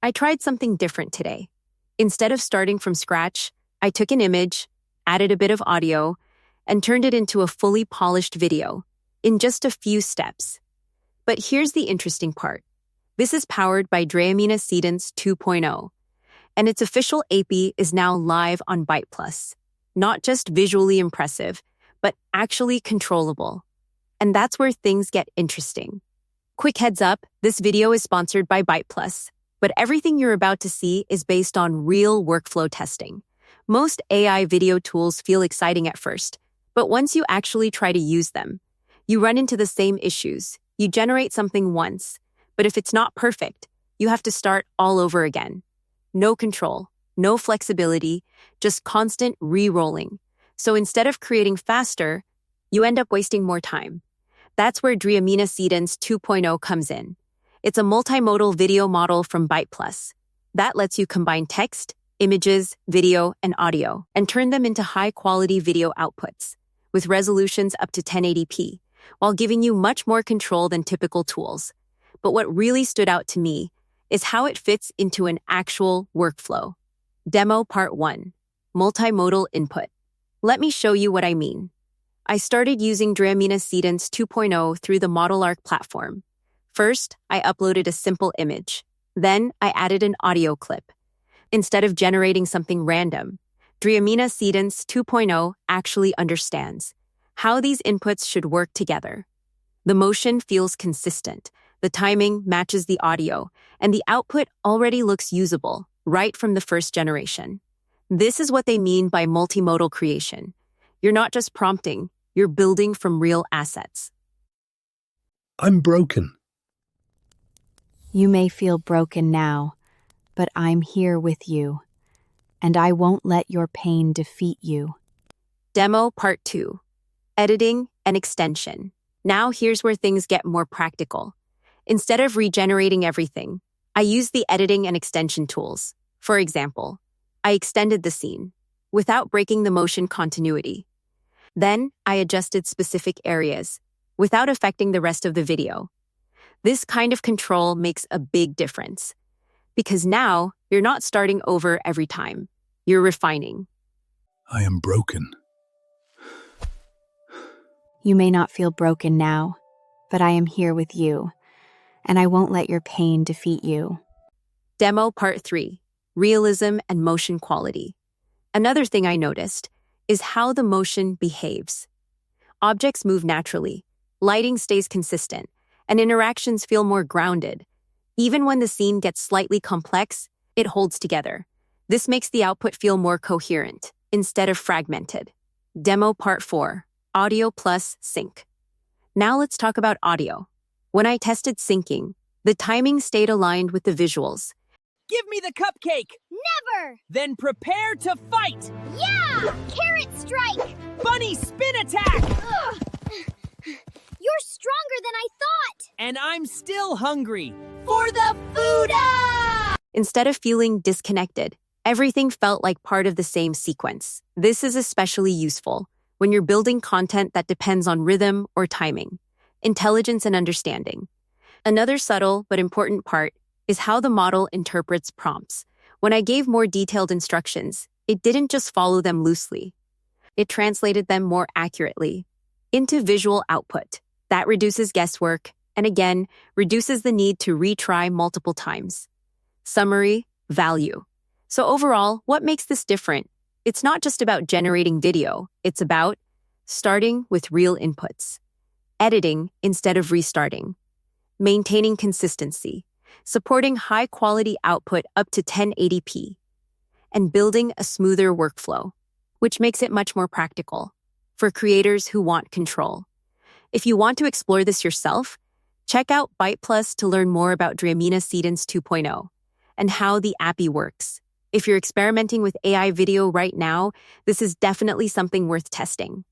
I tried something different today. Instead of starting from scratch, I took an image, added a bit of audio, and turned it into a fully polished video in just a few steps. But here's the interesting part. This is powered by Dreamina Seedance 2.0, and its official API is now live on BytePlus. Not just visually impressive, but actually controllable. And that's where things get interesting. Quick heads up, this video is sponsored by BytePlus, but everything you're about to see is based on real workflow testing. Most AI video tools feel exciting at first, but once you actually try to use them, you run into the same issues. You generate something once, but if it's not perfect, you have to start all over again. No control, no flexibility, just constant re-rolling. So instead of creating faster, you end up wasting more time. That's where Dreamina Seedance 2.0 comes in. It's a multimodal video model from BytePlus that lets you combine text, images, video, and audio, and turn them into high-quality video outputs with resolutions up to 1080p, while giving you much more control than typical tools. But what really stood out to me is how it fits into an actual workflow. Demo Part 1, Multimodal Input. Let me show you what I mean. I started using Dreamina Seedance 2.0 through the ModelArc platform. First, I uploaded a simple image. Then, I added an audio clip. Instead of generating something random, Dreamina Seedance 2.0 actually understands how these inputs should work together. The motion feels consistent, the timing matches the audio, and the output already looks usable, right from the first generation. This is what they mean by multimodal creation. You're not just prompting, you're building from real assets. I'm broken. You may feel broken now, but I'm here with you, and I won't let your pain defeat you. Demo Part 2, Editing and Extension. Now here's where things get more practical. Instead of regenerating everything, I use the editing and extension tools. For example, I extended the scene without breaking the motion continuity. Then I adjusted specific areas without affecting the rest of the video. This kind of control makes a big difference because now you're not starting over every time. You're refining. I am broken. You may not feel broken now, but I am here with you, and I won't let your pain defeat you. Demo Part 3, Realism and Motion Quality. Another thing I noticed is how the motion behaves. Objects move naturally, lighting stays consistent, and interactions feel more grounded. Even when the scene gets slightly complex, it holds together. This makes the output feel more coherent instead of fragmented. Demo Part 4, Audio plus Sync. Now let's talk about audio. When I tested syncing, the timing stayed aligned with the visuals. Give me the cupcake! Never! Then prepare to fight! Yeah! Carrot strike! Bunny spin attack! Ugh. You're stronger than I thought! And I'm still hungry. For the food! Instead of feeling disconnected, everything felt like part of the same sequence. This is especially useful when you're building content that depends on rhythm or timing, intelligence and understanding. Another subtle but important part is how the model interprets prompts. When I gave more detailed instructions, it didn't just follow them loosely. It translated them more accurately into visual output. That reduces guesswork and again, reduces the need to retry multiple times. Summary, value. So overall, what makes this different? It's not just about generating video. It's about starting with real inputs, editing instead of restarting, maintaining consistency, supporting high-quality output up to 1080p, and building a smoother workflow, which makes it much more practical for creators who want control. If you want to explore this yourself, check out BytePlus to learn more about Dreamina Seedance 2.0 and how the API works. If you're experimenting with AI video right now, this is definitely something worth testing.